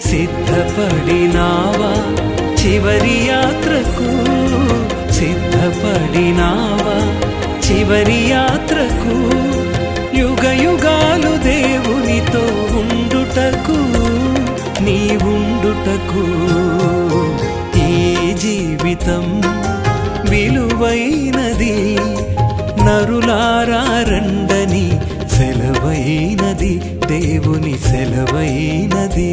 సిద్ధపడినావా చివరి యాత్రకు? సిద్ధపడినావా చివరి యాత్రకు? యుగ యుగాలు దేవునితో ఉండుటకు, నీవుండుటకు. ఈ జీవితం విలువైనది, నరులారా రండని సెలవైనది, దేవుని సెలవైనది.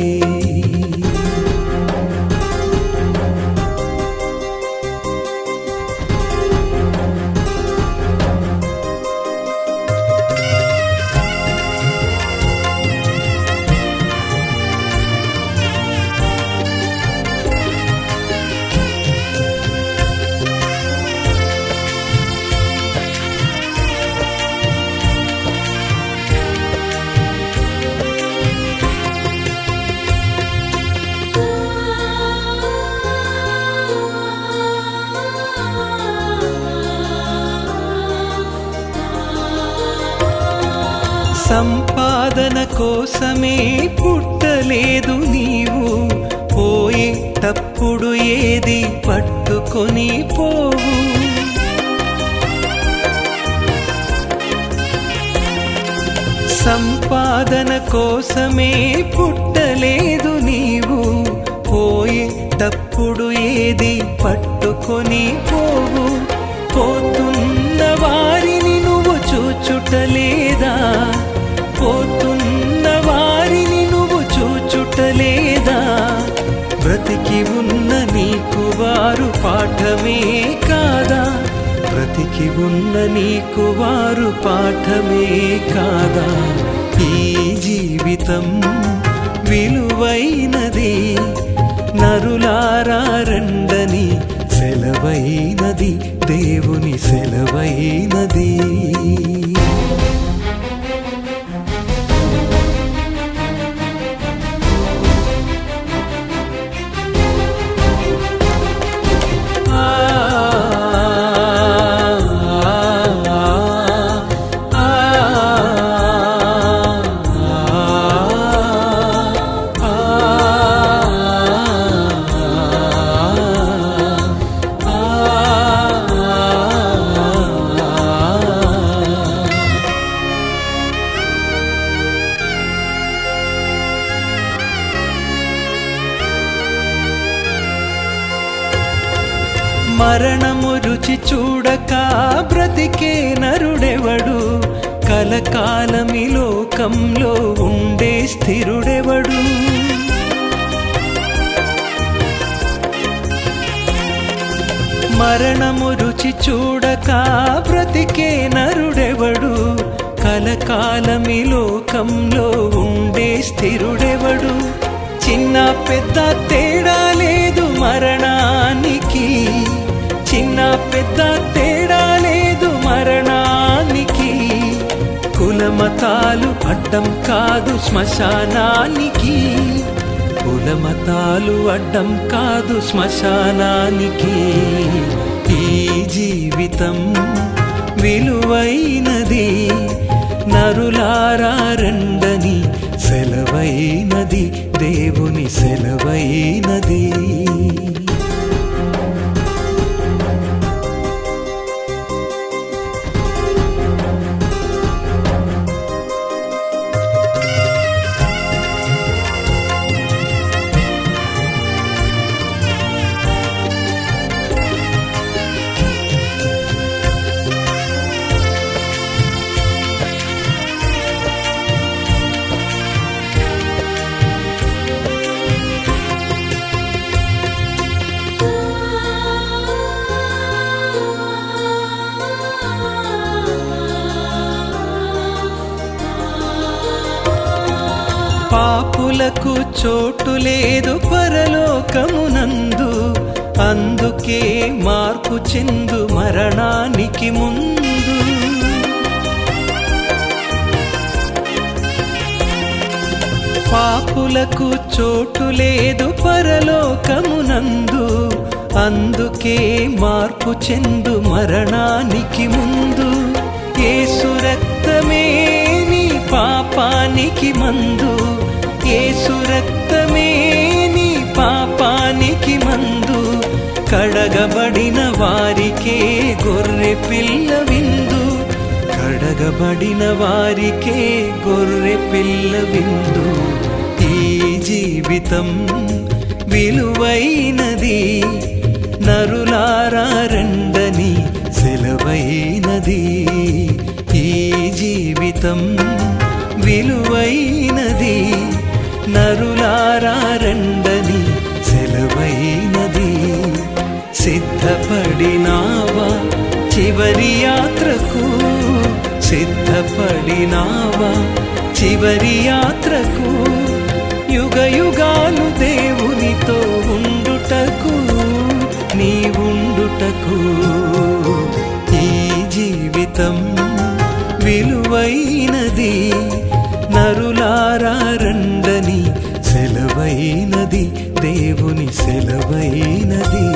సంపాదన కోసమే పుట్టలేదు నీవు, పోయేటప్పుడు ఏది పట్టుకొని పోవు. సంపాదన కోసమే పుట్టలేదు నీవు, పోయేటప్పుడు ఏది పట్టుకొని పోవు. పోతున్న వారిని నువ్వు చూచుటలేదా? పోతున్న వారిని నువ్వు చూచుటలేదా? బ్రతికి ఉన్న నీకు వారు పాఠమే కాదా? బ్రతికి ఉన్న నీకు వారు పాఠమే కాదా? ఈ జీవితం విలువైనది, నరులారా రండని సెలవైనది, దేవుని సెలవైనది. మరణము రుచి చూడక బ్రతికే నరుడెవడు? కలకాలమి లోకంలో ఉండే స్థిరుడెవడు? మరణము రుచి చూడక బ్రతికే నరుడెవడు? కలకాలమి లోకంలో ఉండే స్థిరుడెవడు? చిన్న పెద్ద తేడా లేదు మరణానికి, చిన్న పెద్ద తేడా లేదు మరణానికి. కులమతాలు అడ్డం కాదు శ్మశానానికి, కులమతాలు అడ్డం కాదు శ్మశానానికి. ఈ జీవితం విలువైనది, నరులారా రండని సెలవైనది, దేవుని సెలవైనది. పాపులకు చోటు లేదు పరలోకమునందు, అందుకే మార్పు చెందు మరణానికి ముందు. పాపులకు చోటు లేదు పరలోకమునందు, అందుకే మార్పు చెందు మరణానికి ముందు. యేసు రక్తమే నీ పాపానికి మందు, యేసు రక్తమే నీ పాపానికి మందు, కడగబడిన వారికే గొర్రె పిల్ల విందు, కడగబడిన వారికే గొర్రె పిల్ల విందు. ఈ జీవితం విలువైనది, నరులారా రండని సెలవైనది. ఈ జీవితం విలువైనది, నరులారా రండని సెలవైనది. సిద్ధపడినావా చివరి యాత్రకు, సిద్ధపడినావా చివరి యాత్రకు, యుగ యుగాలు దేవునితో ఉండుటకు, నీవుండుటకు. ఈ జీవితం విలువైనది, నరులారా రండని సెలవైనది, దేవుని సెలవైనది.